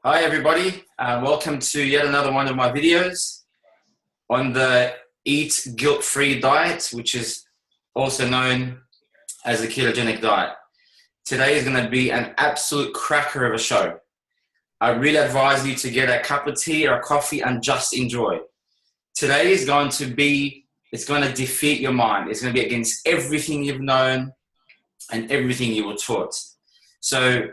Hi everybody, welcome to yet another one of my videos on the Eat Guilt-Free Diet, which is also known as the Ketogenic Diet. Today is going to be an absolute cracker of a show. I really advise you to get a cup of tea or a coffee and just enjoy. Today is going to be, it's going to defeat your mind. It's going to be against everything you've known and everything you were taught. So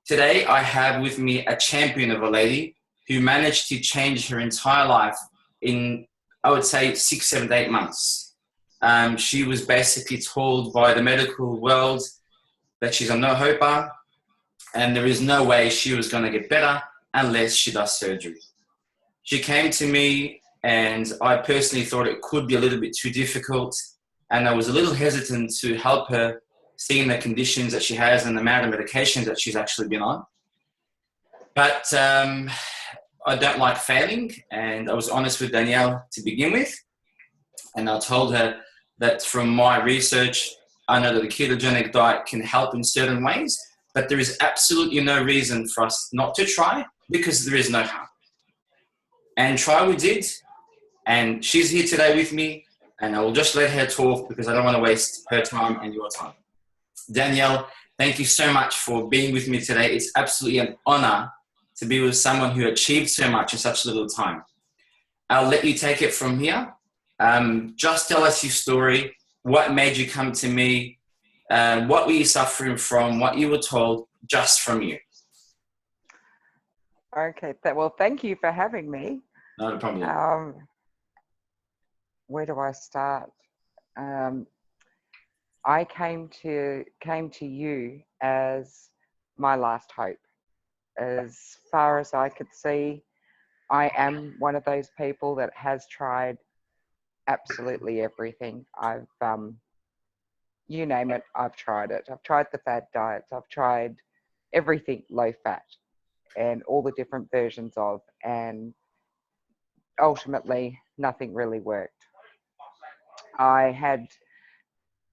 today, I have with me a champion of a lady who managed to change her entire life in, I would say, 6, 7, 8 months. She was basically told by the medical world that she's a no-hoper and there is no way she was going to get better unless she does surgery. She came to me and I personally thought it could be a little bit too difficult, and I was a little hesitant to help her, seeing the conditions that she has and the amount of medications that she's actually been on. But I don't like failing, and I was honest with Danielle to begin with, and I told her that from my research, I know that the ketogenic diet can help in certain ways, but there is absolutely no reason for us not to try because there is no harm. And try we did, and she's here today with me, and I will just let her talk because I don't want to waste her time and your time. Danielle, thank you so much for being with me today. It's absolutely an honor to be with someone who achieved so much in such little time. I'll let you take it from here. Just tell us your story. What made you come to me? What were you suffering from? What you were told, just from you. Okay, well, thank you for having me. Not a problem. Where do I start? I came to you as my last hope. As far as I could see, I am one of those people that has tried absolutely everything. I've, you name it, I've tried it. I've tried the fad diets. I've tried everything low fat and all the different versions of, and ultimately nothing really worked.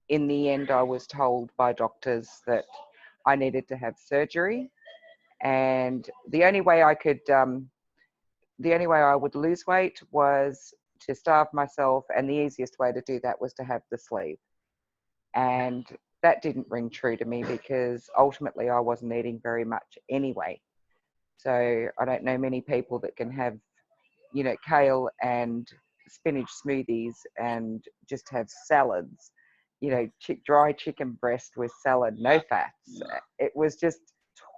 In the end, I was told by doctors that I needed to have surgery, and the only way I would lose weight was to starve myself, and the easiest way to do that was to have the sleeve. And that didn't ring true to me because ultimately I wasn't eating very much anyway. So I don't know many people that can have, kale and spinach smoothies and just have salads, dry chicken breast with salad, no fats. It was just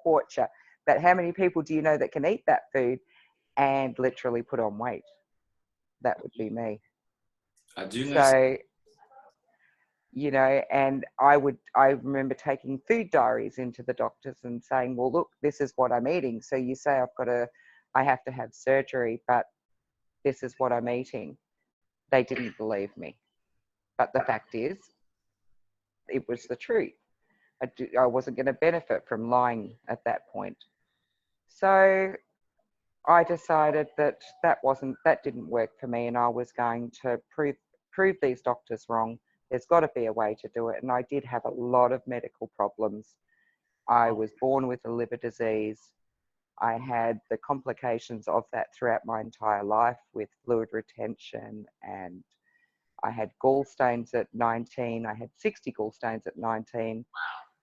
torture. But how many people do you know that can eat that food and literally put on weight? That would be me. I do know. So, and I remember taking food diaries into the doctors and saying, well, look, this is what I'm eating. So you say I have to have surgery, but this is what I'm eating. They didn't believe me. But the fact is, it was the truth. I wasn't going to benefit from lying at that point. So I decided that didn't work for me, and I was going to prove these doctors wrong. There's got to be a way to do it. And I did have a lot of medical problems. I was born with a liver disease. I had the complications of that throughout my entire life with fluid retention, and I had gallstones at 19. I had 60 gallstones at 19,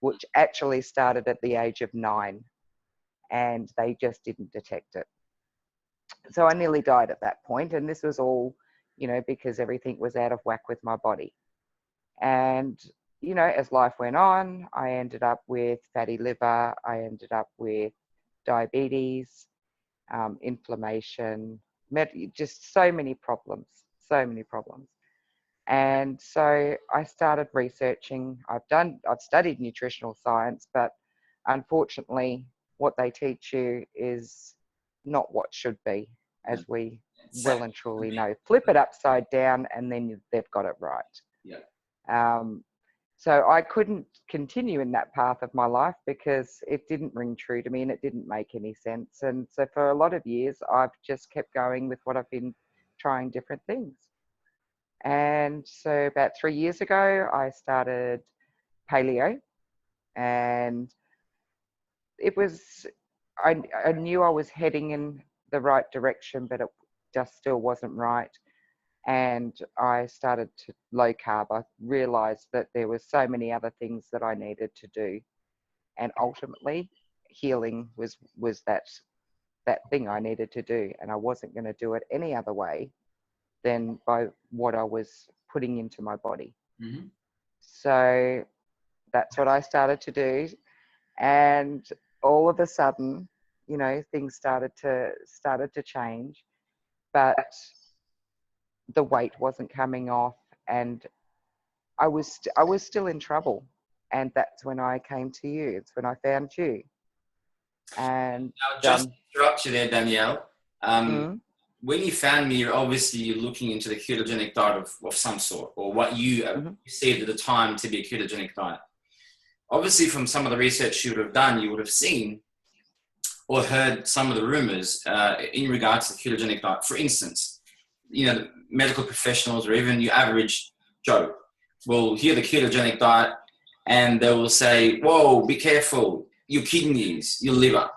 which actually started at the age of 9, and they just didn't detect it. So I nearly died at that point, and this was all, because everything was out of whack with my body. And, as life went on, I ended up with fatty liver. I ended up with diabetes, inflammation, just so many problems. And so I started researching. I've studied nutritional science, but unfortunately what they teach you is not what should be, as we well and truly know. Flip it upside down and then they've got it right. Yeah. So I couldn't continue in that path of my life because it didn't ring true to me and it didn't make any sense. And so for a lot of years, I've just kept going with what I've been trying different things. And so about 3 years ago, I started paleo, and it was I knew I was heading in the right direction, but it just still wasn't right. And I started to low carb. I realized that there were so many other things that I needed to do. And ultimately, healing was that thing I needed to do. And I wasn't going to do it any other way than by what I was putting into my body. Mm-hmm. So that's what I started to do. And all of a sudden, you know, things started to change, but the weight wasn't coming off, and I was still in trouble. And that's when I came to you. It's when I found you. And Now, just to interrupt you there, Danielle. mm, When you found me, you're looking into the ketogenic diet of some sort, or what you perceived at the time to be a ketogenic diet. Obviously, from some of the research you would have done, you would have seen or heard some of the rumors in regards to the ketogenic diet. For instance, you know, medical professionals or even your average Joe will hear the ketogenic diet and they will say, whoa, be careful, your kidneys, your liver.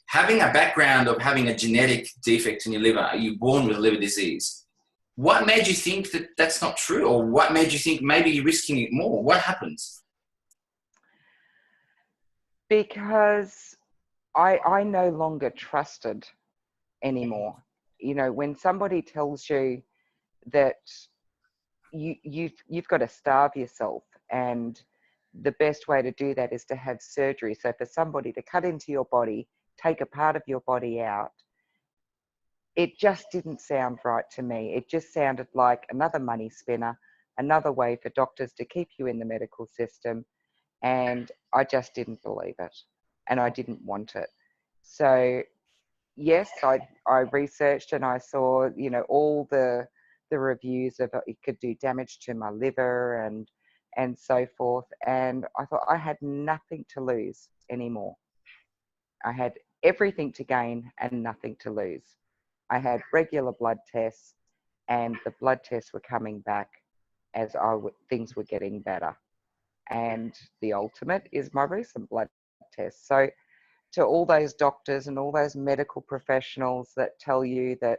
Having a background of having a genetic defect in your liver, are you born with liver disease? What made you think that that's not true? Or what made you think maybe you're risking it more? What happens? because I no longer trusted anymore. You know, when somebody tells you that you've got to starve yourself, and the best way to do that is to have surgery. So for somebody to cut into your body, take a part of your body out, it just didn't sound right to me. It just sounded like another money spinner, another way for doctors to keep you in the medical system. And I just didn't believe it, and I didn't want it. So yes, I researched and I saw, you know, all the reviews of it could do damage to my liver and so forth. And I thought I had nothing to lose anymore. I had everything to gain and nothing to lose. I had regular blood tests, and the blood tests were coming back as things were getting better. And the ultimate is my recent blood test. So to all those doctors and all those medical professionals that tell you that,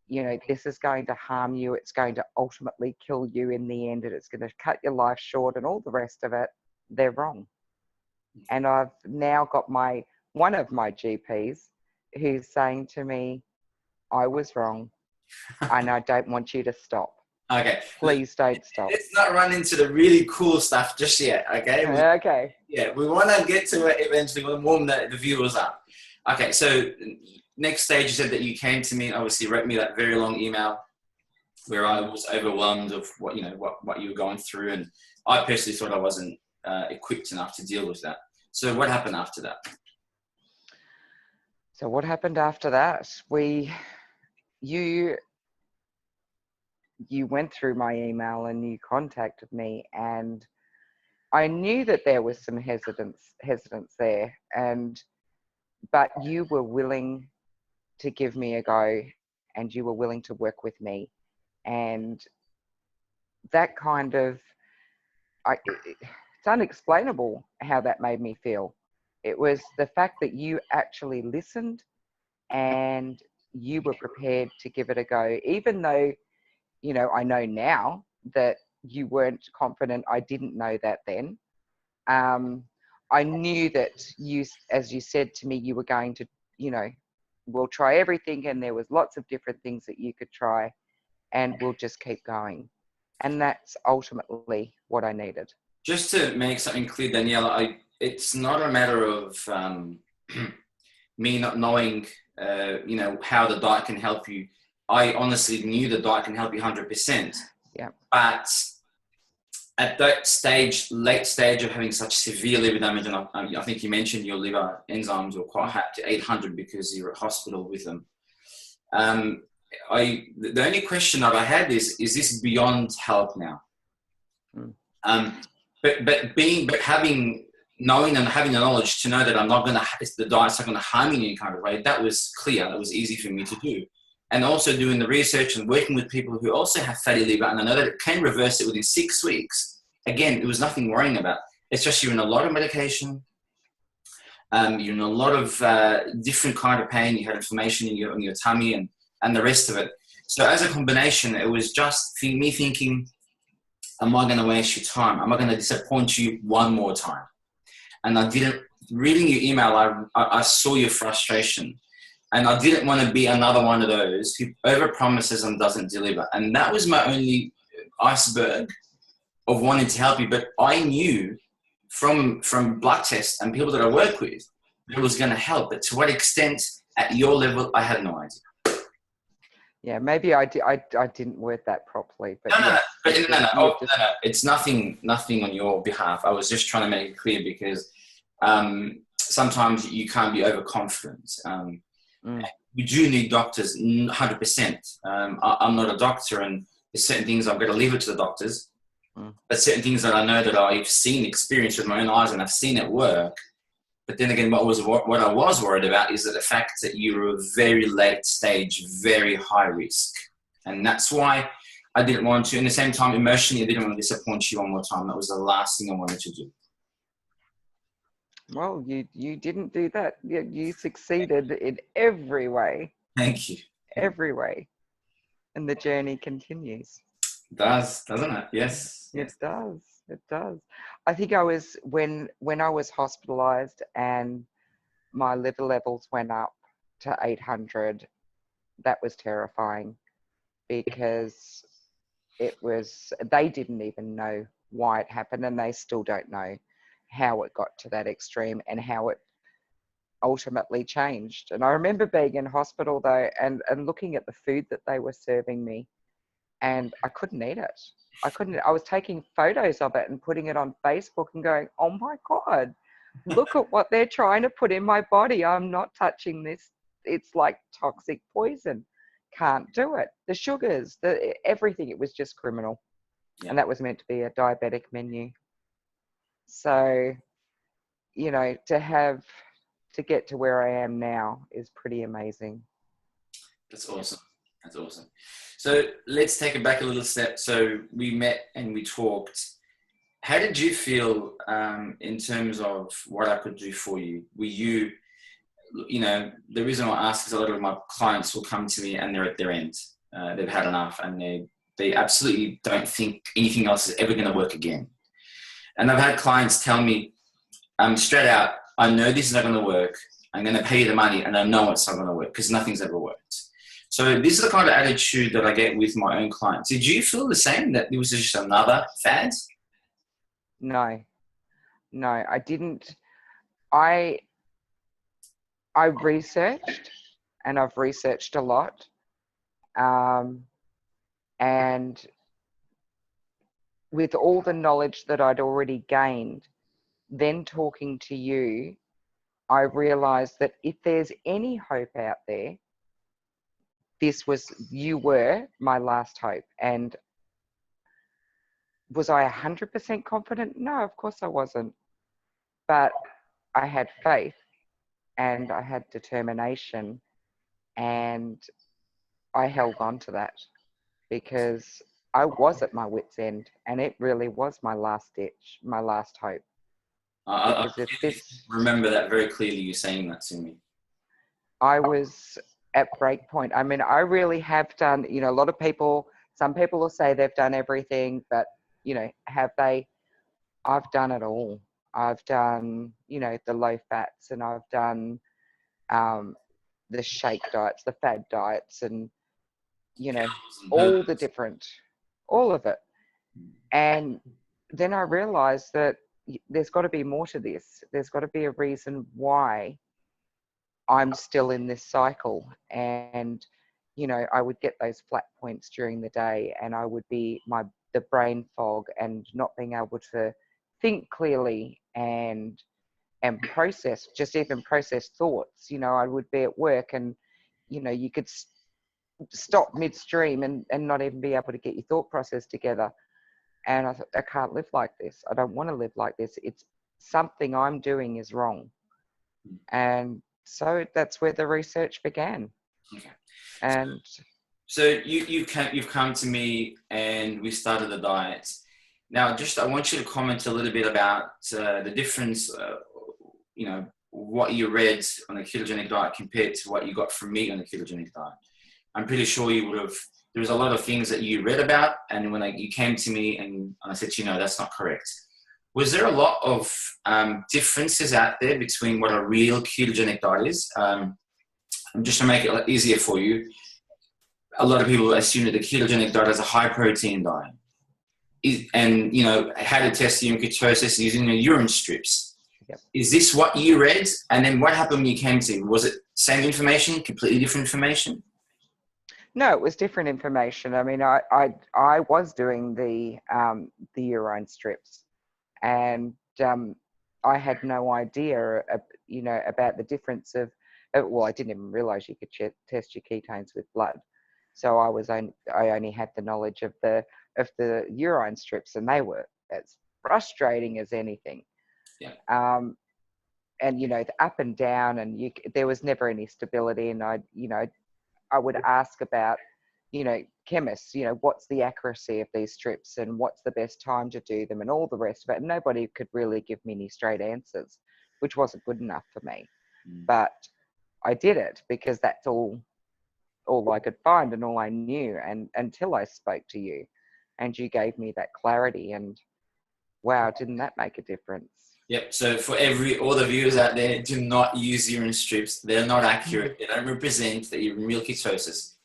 you know, this is going to harm you, it's going to ultimately kill you in the end, and it's going to cut your life short and all the rest of it, they're wrong. And I've now got one of my GPs who's saying to me, I was wrong and I don't want you to stop. Okay. Please don't stop. Let's not run into the really cool stuff just yet, okay? Okay. Yeah, we want to get to it eventually. We'll warm the viewers up. Okay, so next stage, you said that you came to me and obviously wrote me that very long email where I was overwhelmed of what you were going through, and I personally thought I wasn't equipped enough to deal with that. So what happened after that? So what happened after that? You went through my email and you contacted me, and I knew that there was some hesitance there, but you were willing to give me a go, and you were willing to work with me, and that kind of, it's unexplainable how that made me feel. It was the fact that you actually listened and you were prepared to give it a go, even though, you know, I know now that you weren't confident. I didn't know that then. I knew that you, as you said to me, you were going to, you know, we'll try everything, and there was lots of different things that you could try, and we'll just keep going. And that's ultimately what I needed. Just to make something clear, Daniela, it's not a matter of me not knowing, you know, how the diet can help you. I honestly knew the diet can help you 100%. Yeah. But at that stage, late stage of having such severe liver damage, and I think you mentioned your liver enzymes were quite high, to 800 because you're at hospital with them. The only question that I had is this beyond help now? But having knowing and having the knowledge to know that I'm not going to, the diet's not going to harm me in any kind of way, that was clear. That was easy for me to do. And also doing the research and working with people who also have fatty liver, and I know that it can reverse it within 6 weeks. Again, it was nothing worrying about. It's just you're in a lot of medication. You're in a lot of different kind of pain. You had inflammation in your tummy and the rest of it. So as a combination, it was just me thinking, am I going to waste your time? Am I going to disappoint you one more time? And I didn't, reading your email, I saw your frustration. And I didn't want to be another one of those who overpromises and doesn't deliver. And that was my only iceberg of wanting to help you. But I knew from blood tests and people that I work with that it was going to help. But to what extent at your level, I had no idea. Yeah, maybe I didn't word that properly. But No. no. It's nothing on your behalf. I was just trying to make it clear because sometimes you can't be overconfident. We do need doctors, 100%. I'm not a doctor, and there's certain things I've got to leave it to the doctors. But certain things that I know that I've seen, experienced with my own eyes, and I've seen it work. But then again, what I was worried about is that the fact that you're a very late stage, very high risk. And that's why I didn't want to, in the same time, emotionally, I didn't want to disappoint you one more time. That was the last thing I wanted to do. Well, you didn't do that. You succeeded in every way. Thank you. Every way. And the journey continues. It does, doesn't it? Yes. It does. It does. I think I was, when I was hospitalized and my liver levels went up to 800, that was terrifying because they didn't even know why it happened, and they still don't know how it got to that extreme and how it ultimately changed. And I remember being in hospital though and looking at the food that they were serving me, and I couldn't eat it. I was taking photos of it and putting it on Facebook and going, oh my God, look at what they're trying to put in my body. I'm not touching this. It's like toxic poison. Can't do it. The sugars, everything, it was just criminal. Yeah. And that was meant to be a diabetic menu. So, to get to where I am now is pretty amazing. That's awesome. That's awesome. So let's take it back a little step. So we met and we talked. How did you feel in terms of what I could do for you? Were you, the reason I ask is a lot of my clients will come to me and they're at their end. They've had enough and they absolutely don't think anything else is ever going to work again. And I've had clients tell me straight out, I know this is not going to work. I'm going to pay you the money and I know it's not going to work because nothing's ever worked. So this is the kind of attitude that I get with my own clients. Did you feel the same, that it was just another fad? No, I didn't. I researched, and I've researched a lot. And with all the knowledge that I'd already gained, then talking to you, I realized that if there's any hope out there, you were my last hope. And was I 100% confident? No, of course I wasn't. But I had faith and I had determination, and I held on to that because I was at my wit's end, and it really was my last ditch, my last hope. I remember that very clearly, you saying that to me. I was at break point. I mean, I really have done, a lot of people, some people will say they've done everything, but, have they? I've done it all. I've done, the low fats, and I've done the shake diets, the fad diets, and, all of it. And then I realized that there's got to be more to this. There's got to be a reason why I'm still in this cycle. And, I would get those flat points during the day, and I would be the brain fog and not being able to think clearly and process thoughts. I would be at work and, you could stop midstream and not even be able to get your thought process together. And I thought, I can't live like this. I don't want to live like this. It's something I'm doing is wrong. And so that's where the research began. Okay. And so you've come to me and we started the diet. Now, I want you to comment a little bit about the difference, what you read on the ketogenic diet compared to what you got from me on the ketogenic diet. I'm pretty sure you would have, there was a lot of things that you read about, and when you came to me and I said, no, that's not correct. Was there a lot of differences out there between what a real ketogenic diet is? Just to make it easier for you, a lot of people assume that the ketogenic diet is a high protein diet. And, how to test your ketosis using the urine strips. Yep. Is this what you read? And then what happened when you came to me? Was it same information, completely different information? No, it was different information. I mean, I was doing the urine strips, and I had no idea, about the difference of. Well, I didn't even realize you could test your ketones with blood. So I only had the knowledge of the urine strips, and they were as frustrating as anything. Yeah. And the up and down, and there was never any stability. And I would ask about, chemists, what's the accuracy of these strips and what's the best time to do them and all the rest of it. And nobody could really give me any straight answers, which wasn't good enough for me. But I did it because that's all I could find and all I knew, and until I spoke to you and you gave me that clarity, and wow, didn't that make a difference? Yep. So for all the viewers out there, do not use urine strips. They're not accurate. They don't represent that you're in real ketosis.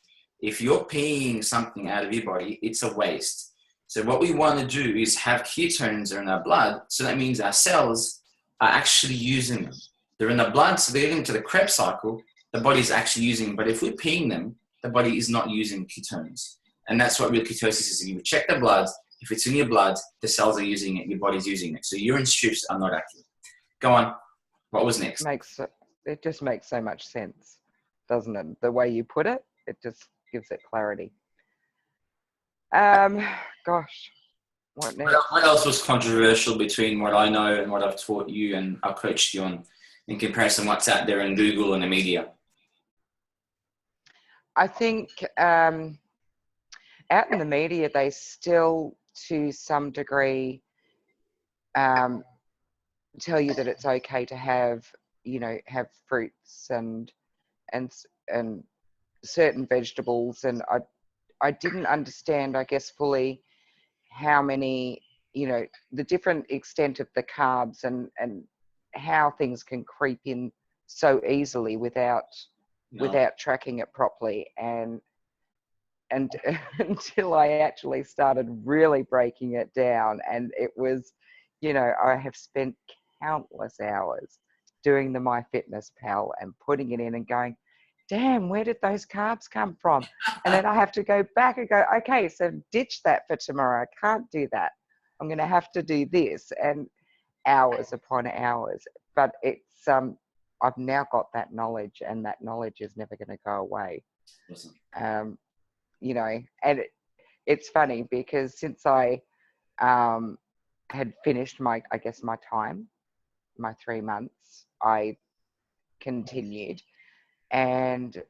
If you're peeing something out of your body, it's a waste. So what we want to do is have ketones in our blood. So that means our cells are actually using them. They're in the blood, so they're getting to the Krebs cycle. The body's actually using them. But if we're peeing them, the body is not using ketones. And that's what real ketosis is. You check the blood. If it's in your blood, the cells are using it, your body's using it. So urine strips are not accurate. Go on. What was next? It just makes so much sense, doesn't it? The way you put it, it just gives it clarity. Gosh, what next? What else was controversial between what I know and what I've taught you and I've coached you on in comparison what's out there in Google and the media? I think out in the media, they still, to some degree, tell you that it's okay to have fruits and certain vegetables, and I didn't understand, I guess, fully how many, the different extent of the carbs and how things can creep in so easily without tracking it properly, and until I actually started really breaking it down. And it was, I have spent countless hours doing the MyFitnessPal and putting it in and going, damn, where did those carbs come from? And then I have to go back and go, okay, so ditch that for tomorrow. I can't do that. I'm going to have to do this, and hours upon hours. But it's, I've now got that knowledge, and that knowledge is never going to go away. Awesome. And it's funny because since I had finished my 3 months, I continued. And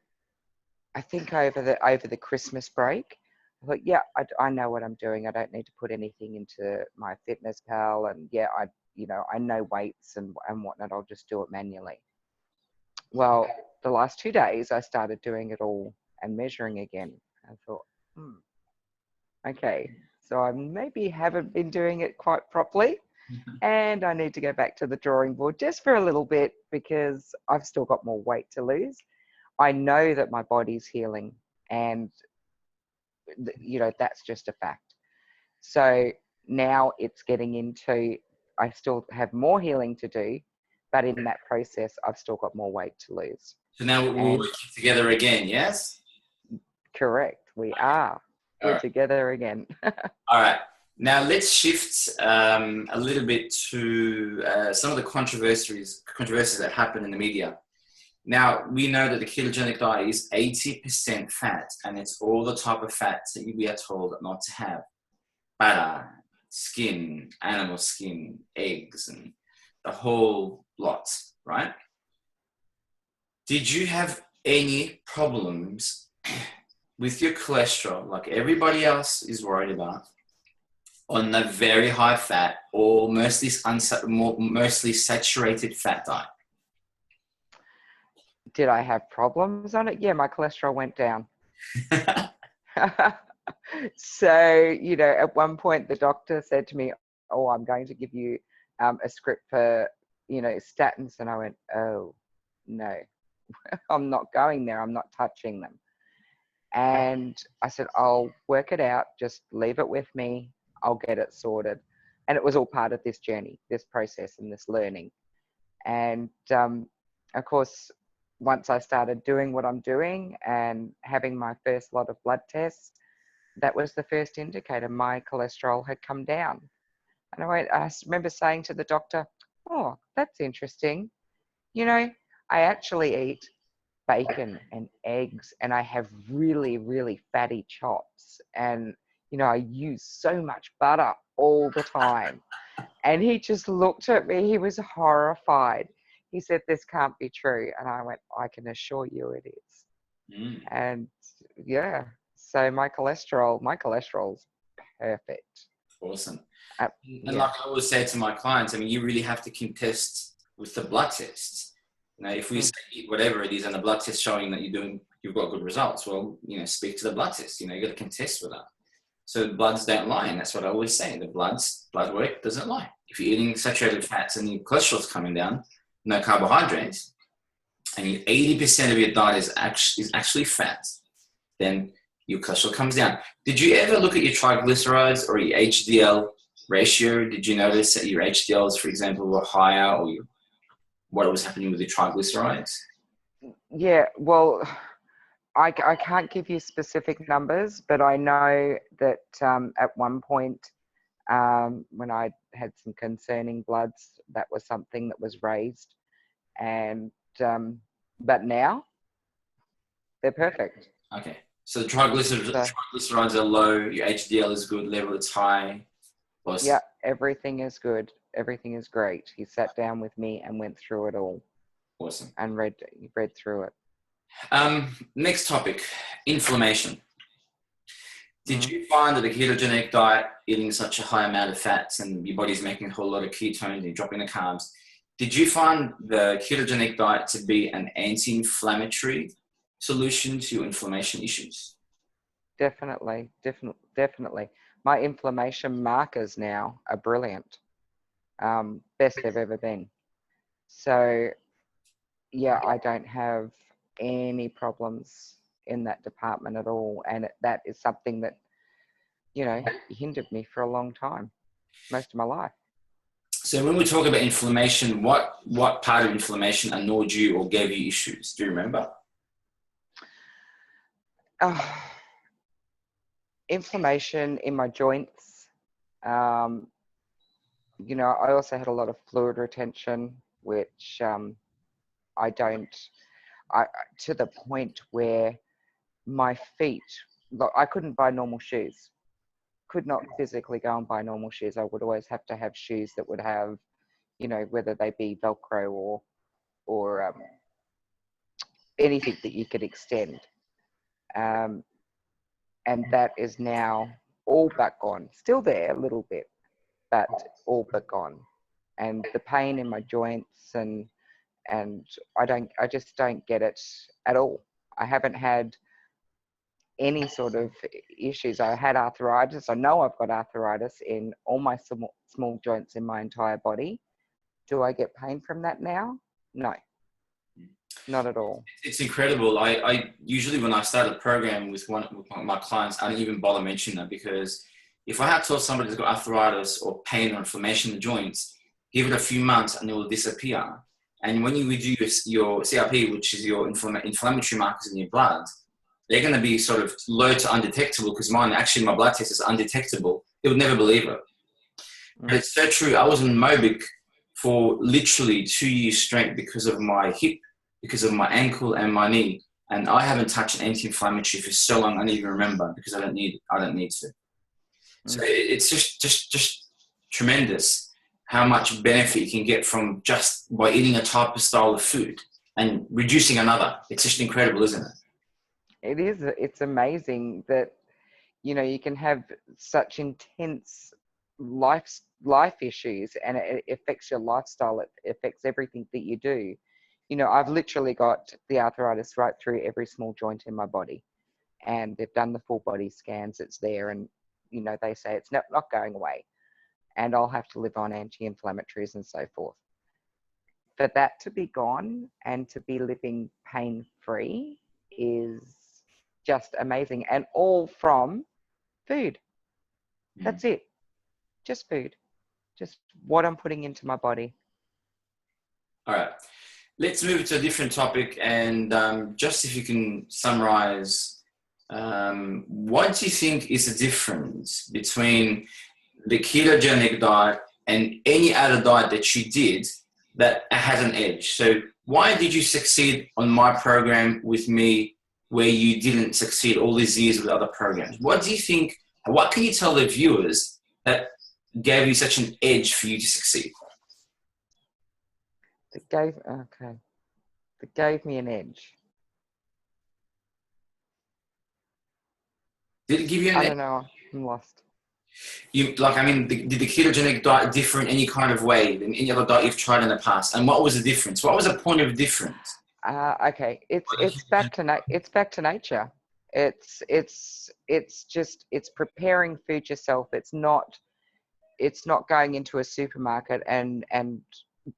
I think over the Christmas break, I thought, yeah, I know what I'm doing. I don't need to put anything into MyFitnessPal, and yeah, I know weights and whatnot. I'll just do it manually. Well, the last 2 days, I started doing it all and measuring again. I thought, okay, so I maybe haven't been doing it quite properly, and I need to go back to the drawing board just for a little bit, because I've still got more weight to lose. I know that my body's healing, and that's just a fact. So now it's getting into, I still have more healing to do, but in that process, I've still got more weight to lose. So now we're working together again, yes? Correct, we are. We're together again. All right. Now let's shift a little bit to some of the controversies that happen in the media. Now, we know that the ketogenic diet is 80% fat, and it's all the type of fats that we are told not to have. Butter, skin, animal skin, eggs, and the whole lot, right? Did you have any problems with your cholesterol, like everybody else is worried about, on the very high fat or mostly saturated fat diet? Did I have problems on it? Yeah, my cholesterol went down. So, you know, at one point the doctor said to me, "Oh, I'm going to give you a script for, you know, statins." And I went, "Oh, no, I'm not going there. I'm not touching them." And I said, "I'll work it out. Just leave it with me. I'll get it sorted." And it was all part of this journey, this process, and this learning. And of course, once I started doing what I'm doing and having my first lot of blood tests, that was the first indicator my cholesterol had come down. And I remember saying to the doctor, "Oh, that's interesting. You know, I actually eat bacon and eggs, and I have really, really fatty chops. And, you know, I use so much butter all the time." And he just looked at me. He was horrified. He said, "This can't be true." And I went, "I can assure you it is." Mm, And yeah, so my cholesterol's perfect. awesome. And Yeah. like I always say to my clients, I mean, you really have to contest with the blood tests. You know, if we say eat whatever it is and the blood test showing that you've got good results, well, you know, speak to the blood test. You know, you got to contest with that. So bloods don't lie, and that's what I always say. The blood work doesn't lie. If you're eating saturated fats and your cholesterol's coming down, no carbohydrates, and 80% of your diet is actually fat, then your cholesterol comes down. Did you ever look at your triglycerides or your HDL ratio? Did you notice that your HDLs, for example, were higher, or what was happening with your triglycerides? Yeah, well, I can't give you specific numbers, but I know that at one point when I had some concerning bloods, that was something that was raised. And but now they're perfect. Okay. So the So triglycerides are low, your HDL is good, level it's high. yeah, Awesome. everything is good. Everything is great. He sat down with me and went through it all Awesome. and read through it. Next topic, inflammation. Did Mm. you find that the ketogenic diet, eating such a high amount of fats and your body's making a whole lot of ketones and you're dropping the carbs, did you find the ketogenic diet to be an anti-inflammatory solution to your inflammation issues? Definitely. My inflammation markers now are brilliant. Best they've ever been. So yeah, I don't have any problems in that department at all. And that is something that, you know, hindered me for a long time, most of my life. So when we talk about inflammation, what part of inflammation annoyed you or gave you issues? Do you remember? Oh, inflammation in my joints. Um, you know, I also had a lot of fluid retention, which I don't, I to the point where my feet, look, I couldn't buy normal shoes. Could not physically go and buy normal shoes. I would always have to have shoes that would have, you know, whether they be Velcro or anything that you could extend. Um, and that is now all but gone. Still there a little bit, but all but gone. And the pain in my joints and I just don't get it at all. I haven't had any sort of issues. I had arthritis. I know I've got arthritis in all my small joints in my entire body. Do I get pain from that now? No, not at all. It's incredible. I usually, when I start a program with my clients, I don't even bother mentioning that, because if I had told somebody who's got arthritis or pain or inflammation in the joints, give it a few months and it will disappear. And when you reduce your CRP, which is your inflammatory markers in your blood, they're going to be sort of low to undetectable, because my blood test is undetectable. They would never believe it. But it's so true. I was in Mobic for literally 2 years straight because of my hip, because of my ankle and my knee. And I haven't touched an anti-inflammatory for so long I don't even remember, because I don't need to. So it's just tremendous how much benefit you can get from just by eating a type of style of food and reducing another. It's just incredible, isn't it? It is. It's amazing that, you know, you can have such intense life issues and it affects your lifestyle. It affects everything that you do. you know, I've literally got the arthritis right through every small joint in my body, and they've done the full body scans. It's there, and you know, they say it's not going away, and I'll have to live on anti-inflammatories and so forth. For that to be gone and to be living pain-free is just amazing, and all from food. That's it. Just food. Just what I'm putting into my body. All right. Let's move to a different topic, and just if you can summarize, what do you think is the difference between the ketogenic diet and any other diet that you did that has an edge? So why did you succeed on my program with me where you didn't succeed all these years with other programs? What do you think, what can you tell the viewers that gave you such an edge for you to succeed? That gave me an edge. Did it give you an I edge? don't know. I'm lost. Did the ketogenic diet differ in any kind of way than any other diet you've tried in the past? And what was the difference? What was the point of difference? Okay, it's back to nature. It's preparing food yourself. It's not going into a supermarket and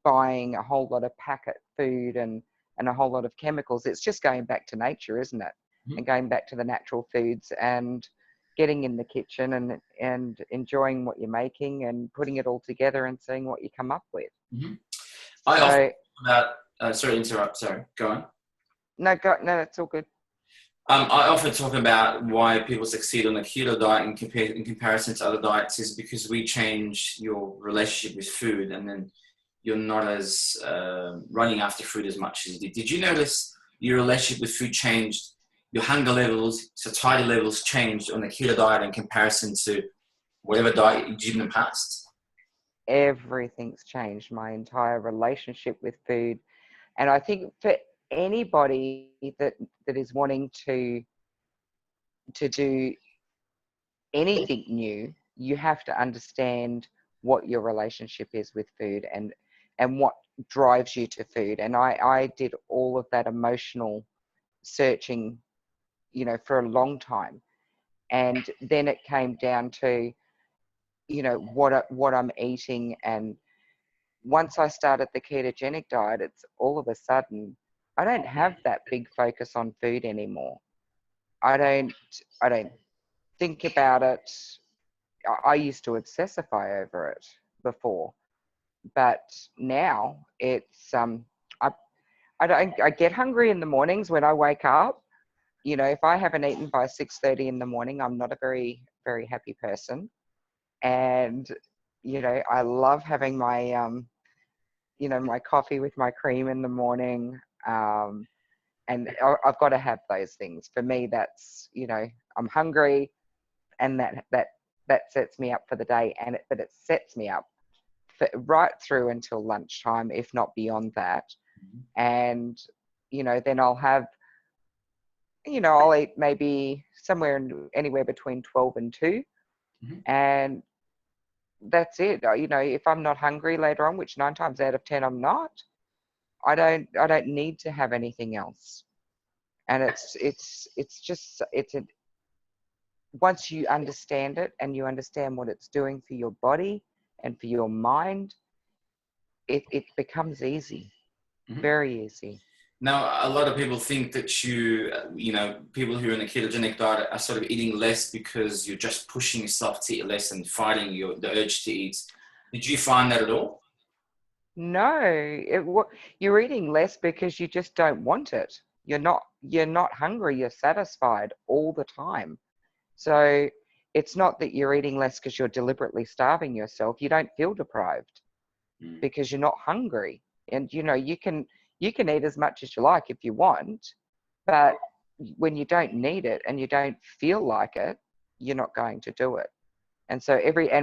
buying a whole lot of packet food and a whole lot of chemicals. It's just going back to nature, isn't it? Mm-hmm. And going back to the natural foods and getting in the kitchen and enjoying what you're making and putting it all together and seeing what you come up with. Mm-hmm. Sorry to interrupt. Sorry, go on. No, it's all good. I often talk about why people succeed on the keto diet in comparison to other diets is because we change your relationship with food, and then you're not as running after food as much as you did. Did you notice your relationship with food changed? Your hunger levels, satiety levels changed on the keto diet in comparison to whatever diet you did in the past? Everything's changed. My entire relationship with food. And I think for anybody that is wanting to do anything new, you have to understand what your relationship is with food and what drives you to food. And I did all of that emotional searching, you know, for a long time. And then it came down to, you know, what I'm eating. And once I started the ketogenic diet, it's all of a sudden, I don't have that big focus on food anymore. I don't think about it. I used to obsessify over it before, but now it's I get hungry in the mornings when I wake up. You know, if I haven't eaten by 6:30 in the morning, I'm not a very, very happy person. And, you know, I love having my, you know, my coffee with my cream in the morning. And I've got to have those things. For me, that's, you know, I'm hungry, and that sets me up for the day. But it sets me up for right through until lunchtime, if not beyond that. And, you know, then I'll have, you know, I'll eat maybe anywhere between 12 and 2. And that's it. You know, if I'm not hungry later on, which 9 times out of 10 I'm not, I don't need to have anything else. And once you understand it and you understand what it's doing for your body and for your mind, it becomes easy, very easy. Now, a lot of people think that you know, people who are in a ketogenic diet are sort of eating less because you're just pushing yourself to eat less and fighting the urge to eat. Did you find that at all? No, you're eating less because you just don't want it. You're not hungry. You're satisfied all the time. So it's not that you're eating less because you're deliberately starving yourself. You don't feel deprived because you're not hungry. And, you know, you can eat as much as you like if you want, but when you don't need it and you don't feel like it, you're not going to do it. And so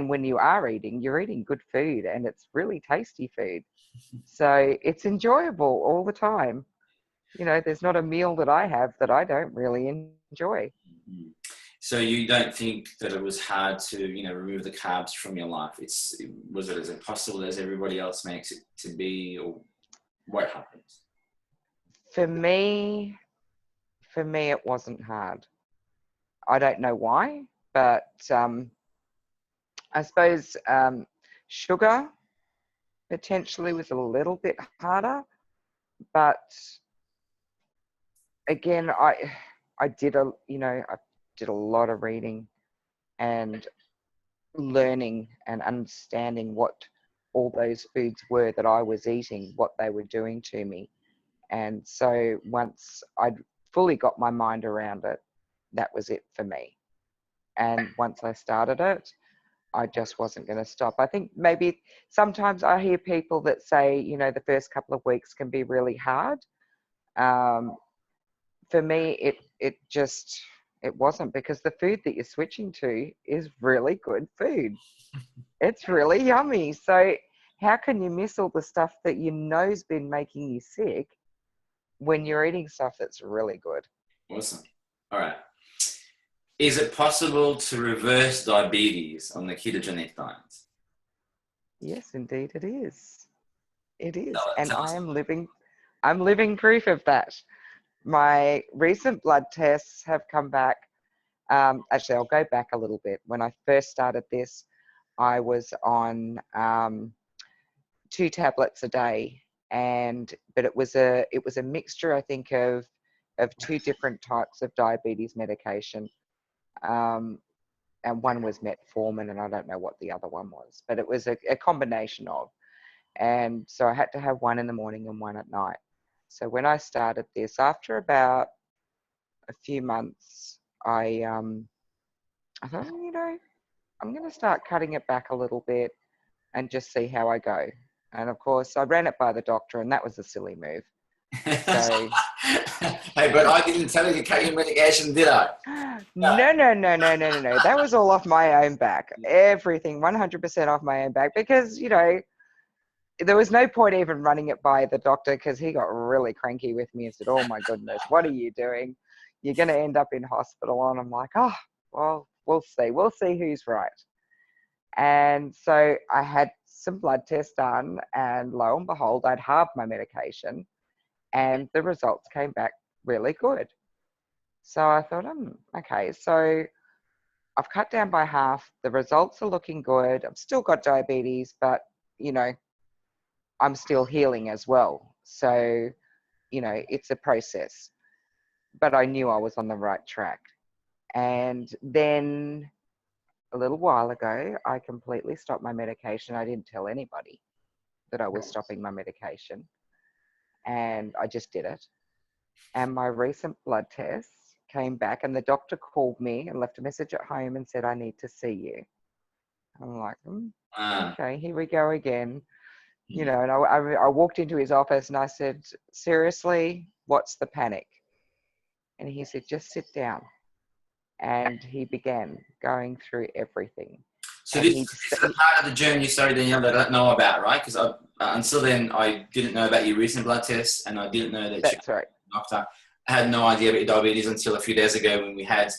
when you are eating, you're eating good food, and it's really tasty food. So it's enjoyable all the time. You know, there's not a meal that I have that I don't really enjoy. So you don't think that it was hard to, you know, remove the carbs from your life? Was it as impossible as everybody else makes it to be, or what happens? For me, it wasn't hard. I don't know why, but I suppose sugar potentially was a little bit harder. But again, I did a lot of reading and learning and understanding what all those foods were that I was eating, what they were doing to me. And so once I'd fully got my mind around it, that was it for me. And once I started it, I just wasn't going to stop. I think maybe sometimes I hear people that say, the first couple of weeks can be really hard. For me, it wasn't, because the food that you're switching to is really good food. It's really yummy. So how can you miss all the stuff that you know's been making you sick when you're eating stuff that's really good? Awesome. All right. Is it possible to reverse diabetes on the ketogenic diet? Yes, indeed it is. It is. No, And I'm living proof of that. My recent blood tests have come back. Actually, I'll go back a little bit. When I first started this, I was on 2 tablets a day, but it was a mixture, I think, of 2 different types of diabetes medication, and one was metformin, and I don't know what the other one was, but it was a combination of. And so I had to have one in the morning and one at night. So when I started this, after about a few months, I thought, I'm going to start cutting it back a little bit and just see how I go. And of course, I ran it by the doctor, and that was a silly move. So, hey, but I didn't tell you to cut your medication, did I? No. That was all off my own back. Everything 100% off my own back, because, there was no point even running it by the doctor, because he got really cranky with me and said, "Oh my goodness, what are you doing? You're going to end up in hospital." And I'm like, "Oh, well, we'll see. We'll see who's right." And so I had some blood tests done, and lo and behold, I'd halved my medication, and the results came back really good. So I thought, okay, so I've cut down by half. The results are looking good. I've still got diabetes, but, I'm still healing as well. So, it's a process. But I knew I was on the right track. And then a little while ago, I completely stopped my medication. I didn't tell anybody that I was stopping my medication. And I just did it. And my recent blood tests came back, and the doctor called me and left a message at home and said, "I need to see you." I'm like, okay, here we go again. And I walked into his office and I said, "Seriously, what's the panic?" And he said, "Just sit down." And he began going through everything. So And this is the part of the journey, sorry, Danielle, that I don't know about, right? Because until then, I didn't know about your recent blood tests, and I didn't know that That's right. doctor. I had no idea about your diabetes until a few days ago when we had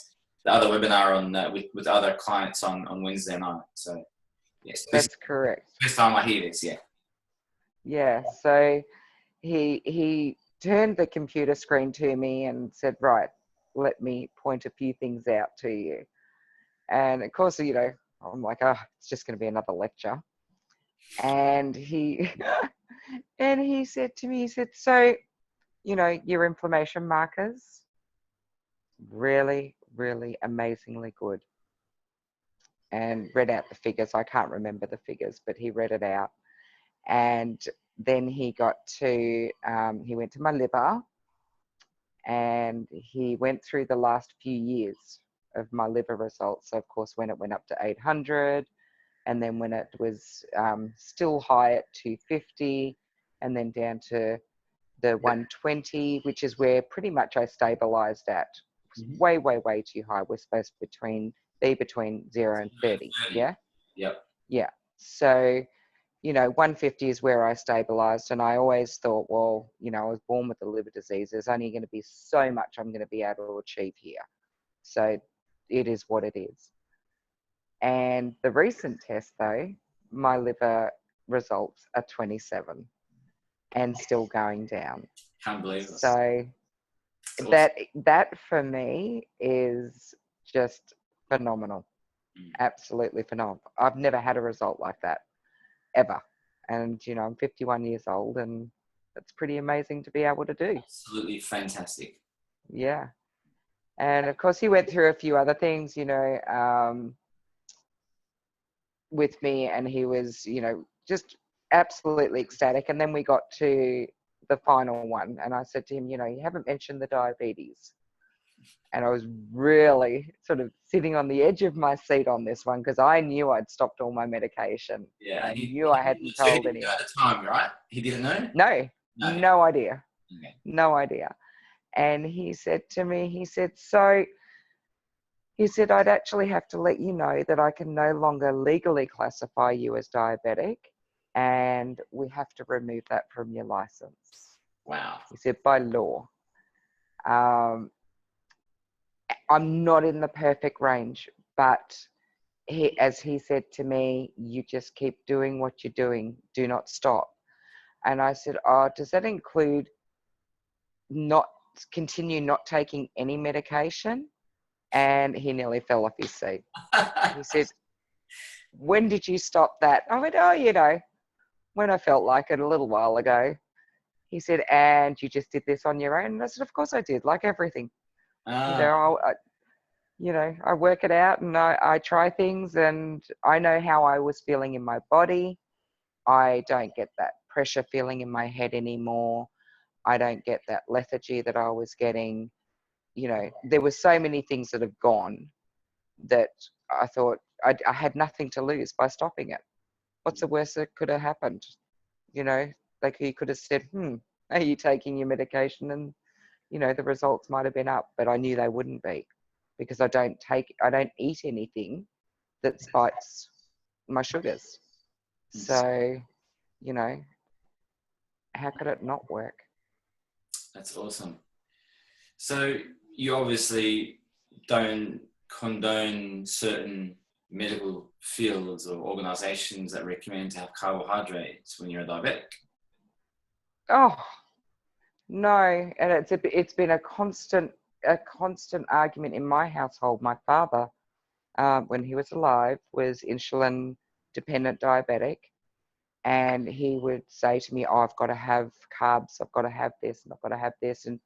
the other webinar on with other clients on Wednesday night. So, yes, That's correct. first time I hear this, yeah. Yeah. So he turned the computer screen to me and said, "Right, let me point a few things out to you." And of course, I'm like, "Oh, it's just going to be another lecture." And he and he said to me, he said, "So, your inflammation markers, really, really amazingly good." And read out the figures. I can't remember the figures, but he read it out. And then he went to my liver, and he went through the last few years of my liver results. So, of course, when it went up to 800, and then when it was still high at 250, and then down to the 120, which is where pretty much I stabilized at. It was way, way, way too high. We're supposed to be between 0 and 30. Yeah? Yep. Yeah. So, 150 is where I stabilized. And I always thought, well, I was born with a liver disease. There's only going to be so much I'm going to be able to achieve here. So it is what it is. And the recent test, though, my liver results are 27 and still going down. Can't believe this. So Awesome. that for me is just phenomenal. Absolutely phenomenal. I've never had a result like that ever. And, you know, I'm 51 years old, and it's pretty amazing to be able to do. Absolutely fantastic. Yeah. And of course, he went through a few other things, you know, with me, and he was, you know, just absolutely ecstatic. And then we got to the final one, and I said to him, you know, you haven't mentioned the diabetes. And I was really sort of sitting on the edge of my seat on this one, because I knew I'd stopped all my medication. Yeah. I And knew I hadn't so he told didn't know anyone. at the time, right? He didn't know? No, No. no idea. Okay. No idea. And he said to me, he said, so he said, I'd actually have to let you know that I can no longer legally classify you as diabetic, and we have to remove that from your license. Wow. He said, by law. I'm not in the perfect range, but as he said to me, you just keep doing what you're doing. Do not stop. And I said, oh, does that include not taking any medication? And he nearly fell off his seat. He said, when did you stop that? I went, oh, you know, when I felt like it a little while ago. He said, and you just did this on your own? And I said, of course I did, like everything. You know, I work it out, and I try things, and I know how I was feeling in my body. I don't get that pressure feeling in my head anymore. I don't get that lethargy that I was getting. You know, there were so many things that have gone that I thought I had nothing to lose by stopping it. What's the worst that could have happened? You know, like he could have said, are you taking your medication? And, you know, the results might have been up, but I knew they wouldn't be, because I don't eat anything that spikes my sugars. So, you know, how could it not work? That's awesome. So you obviously don't condone certain medical fields or organizations that recommend to have carbohydrates when you're a diabetic. Oh, no. And it's been a constant argument in my household. My father, when he was alive, was insulin dependent diabetic, and he would say to me, oh, I've got to have carbs, I've got to have this, and I've got to have this. And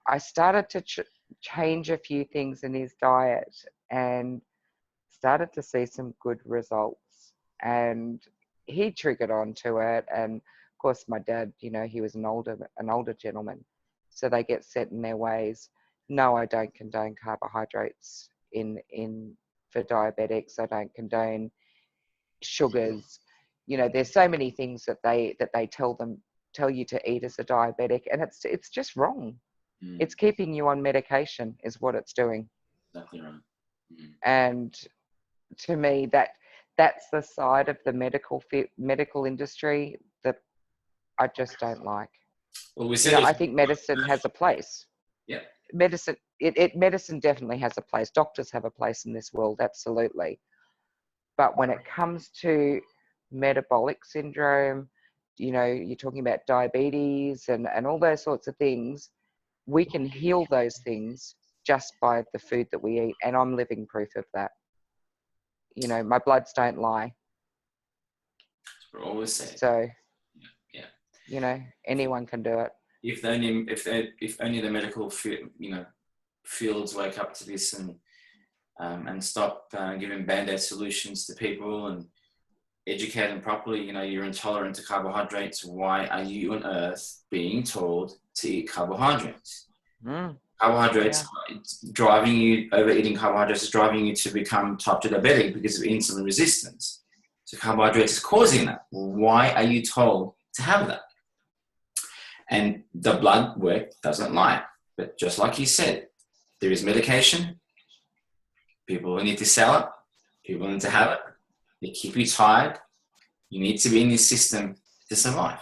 I started to change a few things in his diet, and started to see some good results. And he triggered onto it. And of course, my dad, you know, he was an older gentleman, so they get set in their ways. No, I don't condone carbohydrates for diabetics. I don't condone sugars. You know, there's so many things that they tell you to eat as a diabetic, and it's just wrong. It's keeping you on medication is what it's doing. Exactly right. And to me, that's the side of the medical industry that I just don't like. Well, we You said know, I think medicine has a place. Yeah. Medicine definitely has a place. Doctors have a place in this world, absolutely. But when it comes to metabolic syndrome, you know, you're talking about diabetes and all those sorts of things, we can heal those things just by the food that we eat. And I'm living proof of that. You know, my bloods don't lie. We're always saying. So, yeah, you know, anyone can do it. If only the medical fields wake up to this and stop giving band-aid solutions to people and educate them properly. You know, you're intolerant to carbohydrates. Why are you on earth being told to eat carbohydrates? Carbohydrates, overeating carbohydrates is driving you to become type 2 diabetic because of insulin resistance. So carbohydrates is causing that. Why are you told to have that? And the blood work doesn't lie. But just like you said, there is medication. People need to sell it. People need to have it. They keep you tired. You need to be in this system to survive.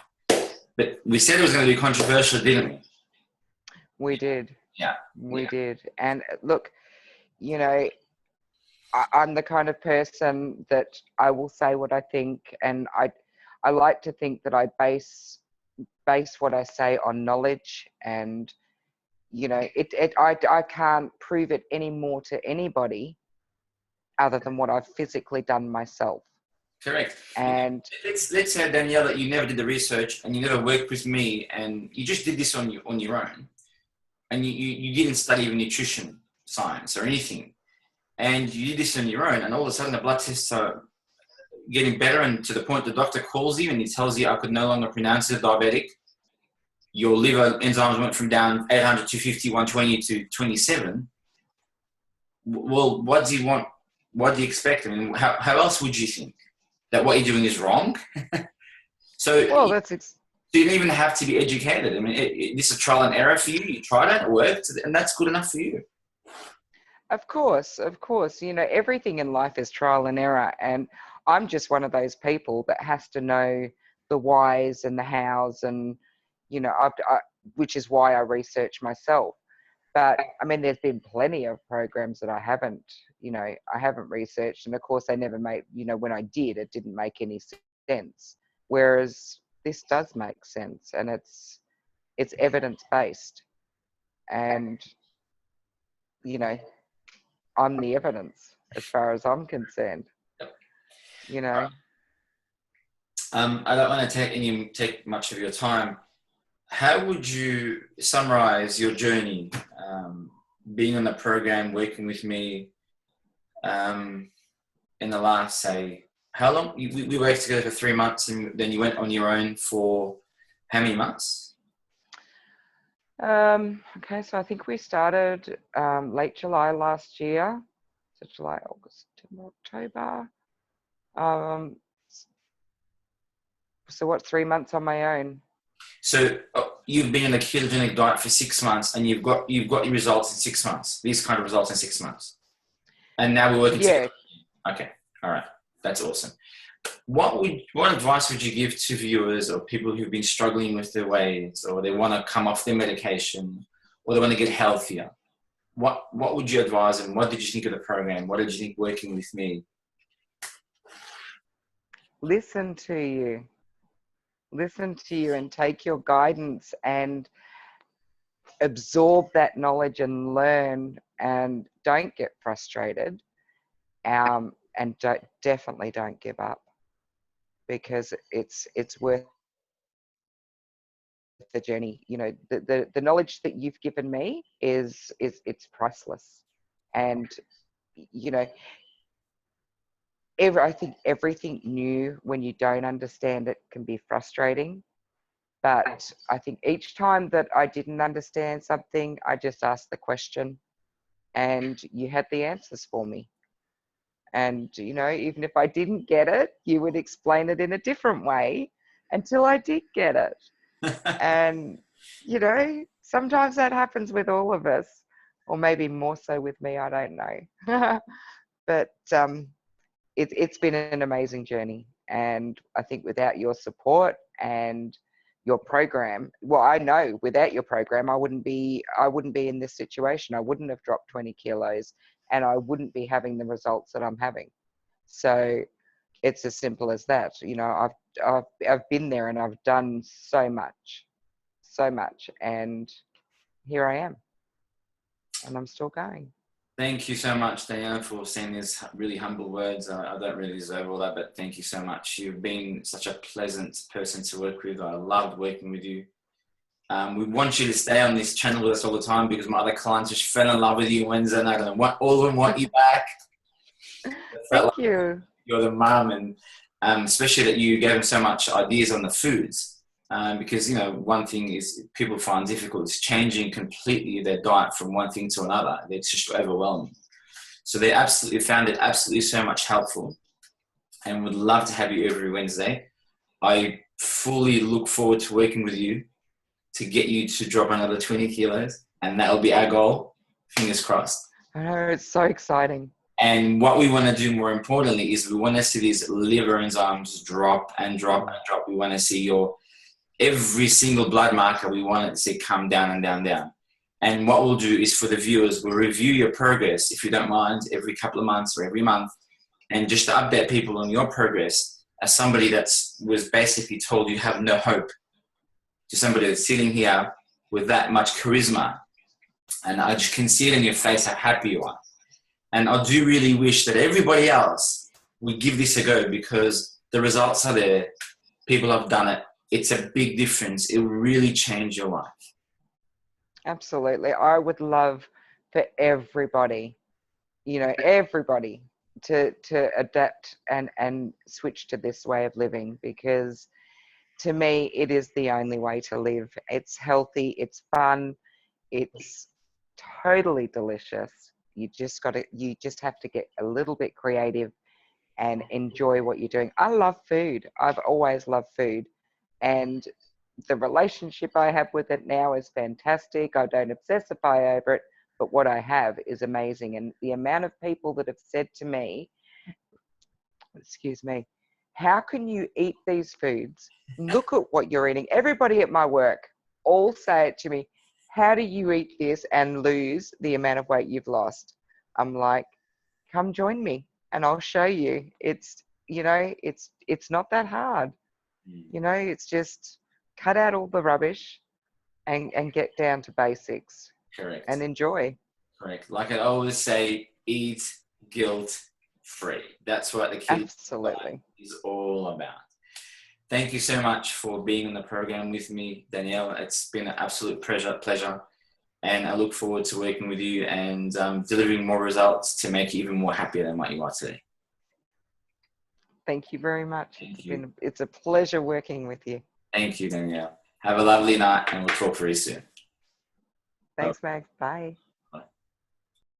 But we said it was going to be controversial, didn't we? We did. Yeah. We did. And look, you know, I'm the kind of person that I will say what I think, and I like to think that I base base what I say on knowledge, and I can't prove it anymore to anybody other than what I've physically done myself. Correct. And let's say, Danielle, that you never did the research and you never worked with me, and you just did this on your own, and you didn't study even nutrition science or anything, and you did this on your own, and all of a sudden the blood tests are getting better, and to the point the doctor calls you and he tells you, I could no longer pronounce it, diabetic. Your liver enzymes went from down 800, 250, 120 to 27. Well, what do you want? What do you expect? I mean, how else would you think? That what you're doing is wrong? So you don't even have to be educated. I mean, this is a trial and error for you. You tried it, it worked, and that's good enough for you. Of course. Everything in life is trial and error. And I'm just one of those people that has to know the whys and the hows, and, which is why I research myself. But I mean, there's been plenty of programs that I haven't researched. And of course they never made, when I did, it didn't make any sense. Whereas this does make sense, and it's evidence-based. And, I'm the evidence as far as I'm concerned. I don't want to take much of your time. How would you summarize your journey, being on the program, working with me, in the last, say, how long? We worked together for 3 months, and then you went on your own for how many months? Okay, so I think we started late July last year. So July, August, September, October. So what, 3 months on my own? So you've been in a ketogenic diet for 6 months, and you've got your results in 6 months. These kind of results in 6 months, and now we're working together. Okay, all right, that's awesome. What advice would you give to viewers or people who've been struggling with their weight, or they want to come off their medication, or they want to get healthier? What would you advise them? What did you think of the program? What did you think working with me? Listen to you and take your guidance and absorb that knowledge and learn, and don't get frustrated, and definitely don't give up, because it's worth the journey. The knowledge that you've given me is it's priceless. And I think everything new, when you don't understand it, can be frustrating. But I think each time that I didn't understand something, I just asked the question, and you had the answers for me. And, even if I didn't get it, you would explain it in a different way until I did get it. And, sometimes that happens with all of us, or maybe more so with me, I don't know. But it's been an amazing journey. And I think without your support and your program, well, I know without your program, I wouldn't be in this situation. I wouldn't have dropped 20 kilos, and I wouldn't be having the results that I'm having. So it's as simple as that. I've been there, and I've done so much, and here I am, and I'm still going. Thank you so much, Diana, for saying these really humble words. I don't really deserve all that, but thank you so much. You've been such a pleasant person to work with. I loved working with you. We want you to stay on this channel with us all the time, because my other clients just fell in love with you Wednesday night, and all of them want you back. Thank you. You're the mum, and especially that you gave them so much ideas on the foods. Because, one thing is people find difficult is changing completely their diet from one thing to another. It's just overwhelming. So they absolutely found it so much helpful, and would love to have you every Wednesday. I fully look forward to working with you to get you to drop another 20 kilos, and that will be our goal. Fingers crossed. I know, it's so exciting. And what we want to do more importantly is we want to see these liver enzymes drop and drop and drop. We want to see every single blood marker, we want it to say come down and down, down. And what we'll do is, for the viewers, we'll review your progress, if you don't mind, every couple of months or every month, and just to update people on your progress as somebody that was basically told you have no hope. to somebody that's sitting here with that much charisma. And I just can see it in your face how happy you are. And I do really wish that everybody else would give this a go, because the results are there. People have done it. It's a big difference. It will really change your life. Absolutely. I would love for everybody, everybody to adapt and switch to this way of living, because to me, it is the only way to live. It's healthy, it's fun, it's totally delicious. You just have to get a little bit creative and enjoy what you're doing. I love food. I've always loved food. And the relationship I have with it now is fantastic. I don't obsessify over it, but what I have is amazing. And the amount of people that have said to me, excuse me, how can you eat these foods? Look at what you're eating. Everybody at my work all say it to me. How do you eat this and lose the amount of weight you've lost? I'm like, come join me and I'll show you. It's not that hard. It's just cut out all the rubbish and get down to basics. Correct. And enjoy. Correct. Like I always say, eat guilt free. That's what the Ketogenic Diet is all about. Thank you so much for being in the program with me, Danielle. It's been an absolute pleasure. And I look forward to working with you and delivering more results to make you even more happier than what you are today. Thank you very much. It's a pleasure working with you. Thank you, Danielle. Have a lovely night, and we'll talk very soon. Thanks, Max. Bye.